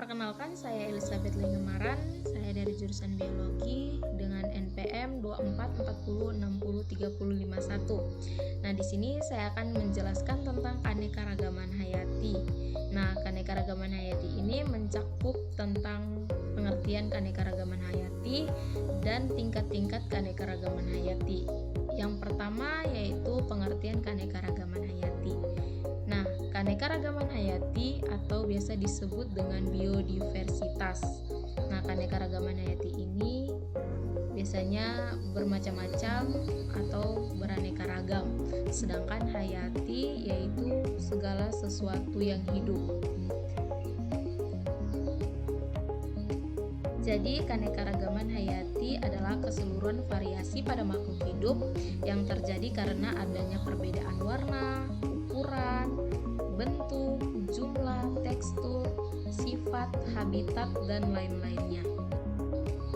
Perkenalkan, saya Elizabeth Lingemaran. Saya dari jurusan Biologi dengan NPM 2440603051. Nah, di sini saya akan menjelaskan tentang keanekaragaman hayati. Nah, keanekaragaman hayati ini mencakup tentang pengertian keanekaragaman hayati dan tingkat-tingkat keanekaragaman hayati. Yang pertama yaitu pengertian keanekaragaman hayati. Nah, keanekaragaman hayati atau biasa disebut dengan biodiversitas. Nah, keanekaragaman hayati ini biasanya bermacam-macam atau beraneka ragam. Sedangkan hayati yaitu segala sesuatu yang hidup. Jadi, keanekaragaman hayati adalah keseluruhan variasi pada makhluk hidup yang terjadi karena adanya perbedaan warna, ukuran, bentuk, jumlah, tekstur, sifat, habitat, dan lain-lainnya.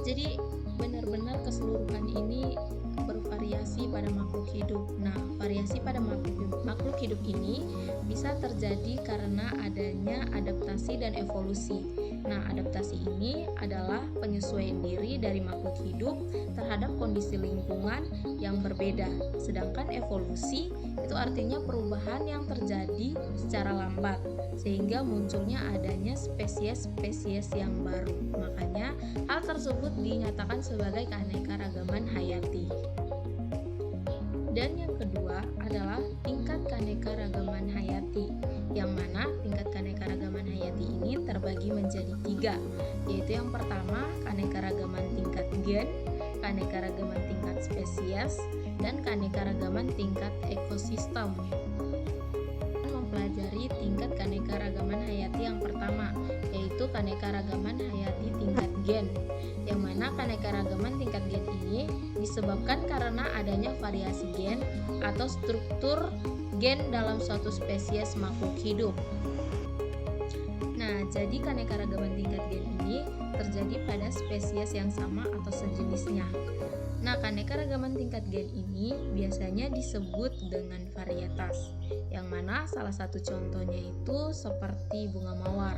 Jadi, benar-benar keseluruhan ini bervariasi pada makhluk hidup. Nah, variasi pada makhluk hidup ini bisa terjadi karena adanya adaptasi dan evolusi. Nah, adaptasi ini adalah penyesuaian diri dari makhluk hidup terhadap kondisi lingkungan yang berbeda. Sedangkan evolusi itu artinya perubahan yang terjadi secara lambat sehingga munculnya adanya spesies-spesies yang baru. Makanya hal tersebut dinyatakan sebagai keanekaragaman hayati. Dan yang kedua adalah tingkat keanekaragaman hayati, yang mana tingkat keanekaragaman hayati ini terbagi menjadi 3, yaitu yang pertama keanekaragaman tingkat gen, keanekaragaman tingkat spesies, dan keanekaragaman tingkat ekosistem. Mempelajari tingkat keanekaragaman hayati yang pertama, yaitu keanekaragaman hayati tingkat gen, yang mana keanekaragaman tingkat gen ini disebabkan karena adanya variasi gen atau struktur gen dalam suatu spesies makhluk hidup. Nah, jadi keanekaragaman tingkat gen ini terjadi pada spesies yang sama atau sejenisnya. Nah, keanekaragaman tingkat gen ini biasanya disebut dengan varietas, yang mana salah satu contohnya itu seperti bunga mawar.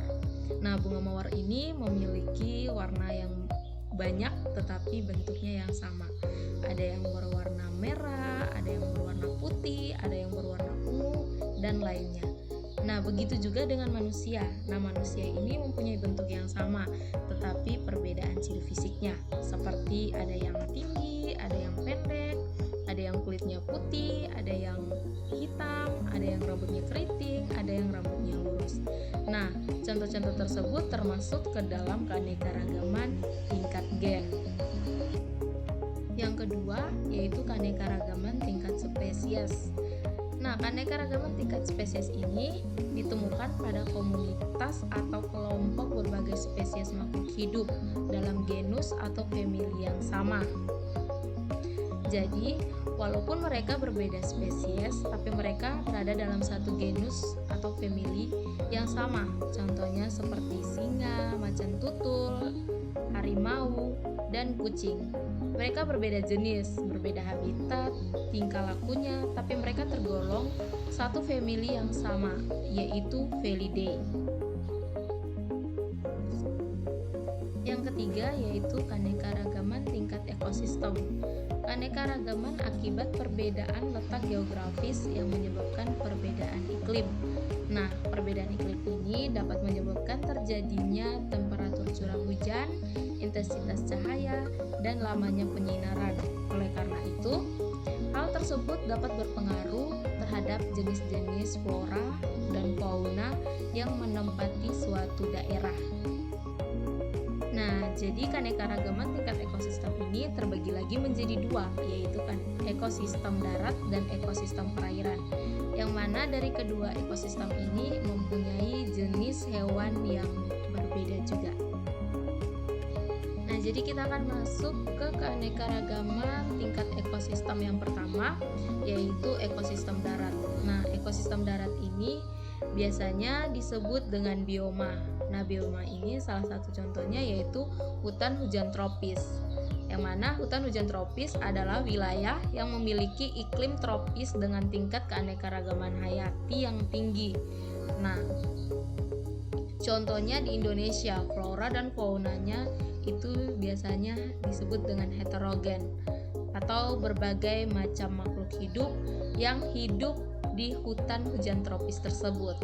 Nah, bunga mawar ini memiliki warna yang banyak tetapi bentuknya yang sama. Ada yang berwarna merah, ada yang berwarna putih, ada yang berwarna ungu, dan lainnya. Nah, begitu juga dengan manusia. Nah, manusia ini mempunyai bentuk yang sama, tetapi perbedaan ciri fisiknya, seperti ada yang tinggi, ada yang pendek, ada yang kulitnya putih, ada yang hitam, ada yang rambutnya keriting, ada yang rambutnya lurus. Nah, contoh-contoh tersebut termasuk ke dalam keanekaragaman tingkat gen. Yang kedua yaitu keanekaragaman tingkat spesies. Nah, keanekaragaman tingkat spesies ini ditemukan pada komunitas atau kelompok berbagai spesies makhluk hidup dalam genus atau famili yang sama. Jadi, walaupun mereka berbeda spesies, tapi mereka berada dalam satu genus atau famili yang sama. Contohnya seperti singa, macan tutul, harimau, dan kucing. Mereka berbeda jenis, berbeda habitat, tingkah lakunya, tapi mereka tergolong satu famili yang sama, yaitu Felidae. Yang ketiga yaitu keanekaragaman tingkat ekosistem. Keanekaragaman akibat perbedaan letak geografis yang menyebabkan perbedaan iklim. Nah, perbedaan iklim ini dapat menyebabkan terjadinya temperatur curah hujan, intensitas cahaya, dan lamanya penyinaran. Oleh karena itu, hal tersebut dapat berpengaruh terhadap jenis-jenis flora dan fauna yang menempati suatu daerah. Nah, jadi keanekaragaman tingkat ekosistem ini terbagi lagi menjadi 2, yaitu ekosistem darat dan ekosistem perairan. Yang mana dari kedua ekosistem ini mempunyai jenis hewan yang berbeda juga. Nah, jadi kita akan masuk ke keanekaragaman tingkat ekosistem yang pertama, yaitu ekosistem darat. Nah, ekosistem darat ini biasanya disebut dengan bioma. Nah, bioma ini salah satu contohnya yaitu hutan hujan tropis. Yang mana hutan hujan tropis adalah wilayah yang memiliki iklim tropis dengan tingkat keanekaragaman hayati yang tinggi. Nah, Contohnya di Indonesia, flora dan faunanya itu biasanya disebut dengan heterogen atau berbagai macam makhluk hidup yang hidup di hutan hujan tropis tersebut.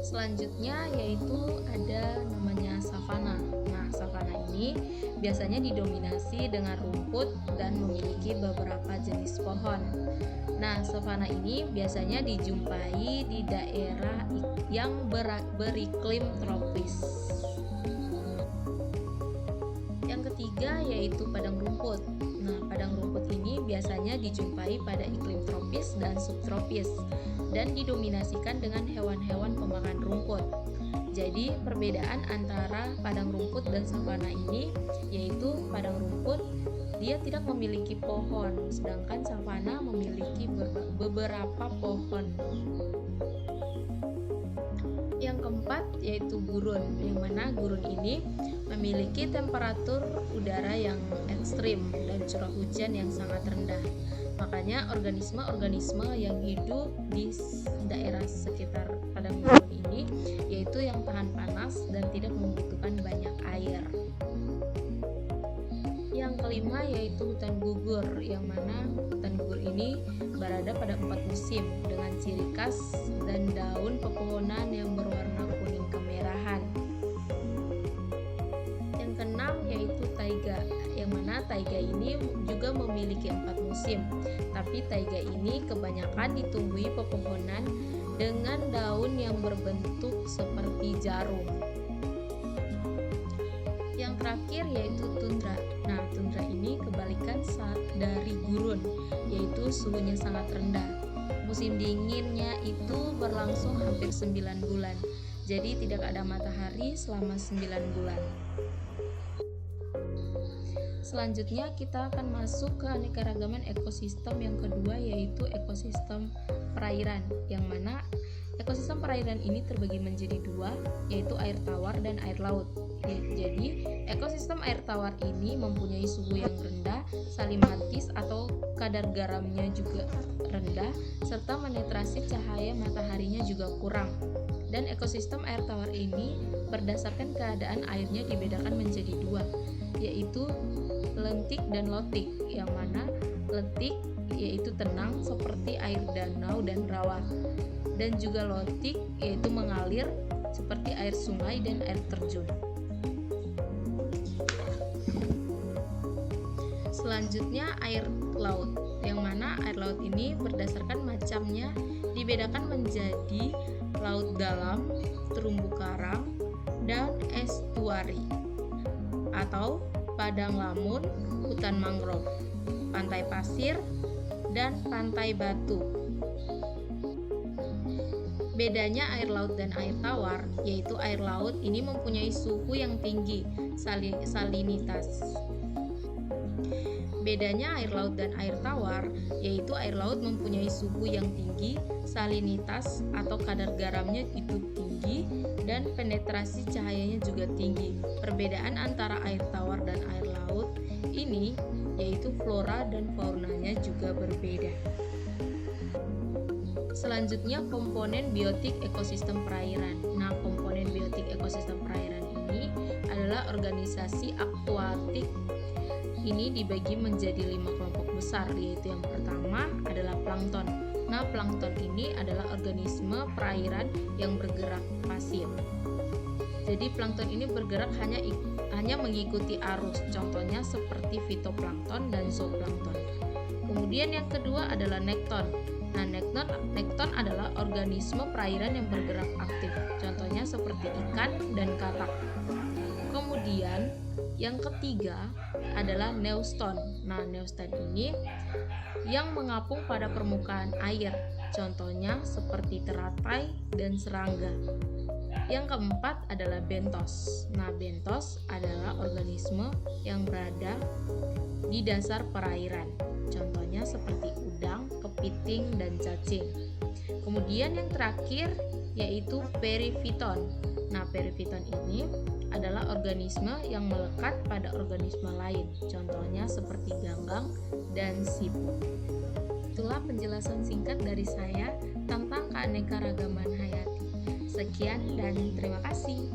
Selanjutnya yaitu ada namanya savana. Nah, savana ini biasanya didominasi dengan rumput dan memiliki beberapa jenis pohon. Nah, savana ini biasanya dijumpai di daerah yang beriklim tropis. Yang ketiga yaitu padang rumput. Nah, padang rumput ini biasanya dijumpai pada iklim tropis dan subtropis dan didominasikan dengan hewan-hewan pemakan rumput. Jadi, perbedaan antara padang rumput dan savana ini yaitu padang rumput dia tidak memiliki pohon, sedangkan savana memiliki beberapa pohon. Yang keempat yaitu gurun, yang mana gurun ini memiliki temperatur udara yang ekstrim dan curah hujan yang sangat rendah. Makanya organisme-organisme yang hidup di daerah sekitar padang gurun ini yaitu yang tahan panas dan tidak membutuhkan banyak air. Yang kelima yaitu hutan gugur, yang mana hutan gugur ini berada pada 4 musim dengan ciri khas dan daun pepohonan yang berwarna kuning kemerahan. Yang keenam yaitu taiga, yang mana taiga ini juga memiliki 4 musim, tapi taiga ini kebanyakan ditumbuhi pepohonan dengan daun yang berbentuk seperti jarum. Yang terakhir yaitu tundra. Nah, tundra ini kebalikan dari gurun, yaitu suhunya sangat rendah. Musim dinginnya itu berlangsung hampir 9 bulan. Jadi tidak ada matahari selama 9 bulan. Selanjutnya kita akan masuk ke keanekaragaman ekosistem yang kedua yaitu ekosistem perairan, yang mana ekosistem perairan ini terbagi menjadi 2 yaitu air tawar dan air laut. Jadi, ekosistem air tawar ini mempunyai suhu yang rendah, salinitas atau kadar garamnya juga rendah, serta penetrasi cahaya mataharinya juga kurang. Dan ekosistem air tawar ini berdasarkan keadaan airnya dibedakan menjadi 2, yaitu lentik dan lotik, yang mana lentik yaitu tenang seperti air danau dan rawa, dan juga lotik yaitu mengalir seperti air sungai dan air terjun. Selanjutnya air laut, yang mana air laut ini berdasarkan macamnya dibedakan menjadi laut dalam, terumbu karang, dan estuari atau padang lamun, hutan mangrove, pantai pasir, dan pantai batu. Bedanya air laut dan air tawar yaitu air laut ini mempunyai suhu yang tinggi, salinitas. Bedanya air laut dan air tawar yaitu air laut mempunyai suhu yang tinggi, salinitas atau kadar garamnya itu tinggi, dan penetrasi cahayanya juga tinggi. Perbedaan antara air tawar dan air laut ini yaitu flora dan faunanya juga berbeda. Selanjutnya komponen biotik ekosistem perairan. Nah, komponen biotik ekosistem perairan ini adalah organisasi akuatik. Ini dibagi menjadi 5 kelompok besar, yaitu yang pertama adalah plankton. Nah, plankton ini adalah organisme perairan yang bergerak pasif. Jadi plankton ini bergerak hanya mengikuti arus, contohnya seperti fitoplankton dan zooplankton. Kemudian yang kedua adalah nekton. Nah, nekton adalah organisme perairan yang bergerak aktif, contohnya seperti ikan dan katak. Kemudian yang ketiga adalah neuston. Nah, neuston ini yang mengapung pada permukaan air, contohnya seperti teratai dan serangga. Yang keempat adalah bentos. Nah, bentos adalah organisme yang berada di dasar perairan, contohnya seperti udang, kepiting, dan cacing. Kemudian yang terakhir yaitu perifiton. Nah, perifiton ini adalah organisme yang melekat pada organisme lain, contohnya seperti ganggang dan siput. Itulah penjelasan singkat dari saya tentang keanekaragaman hayati. Sekian dan terima kasih.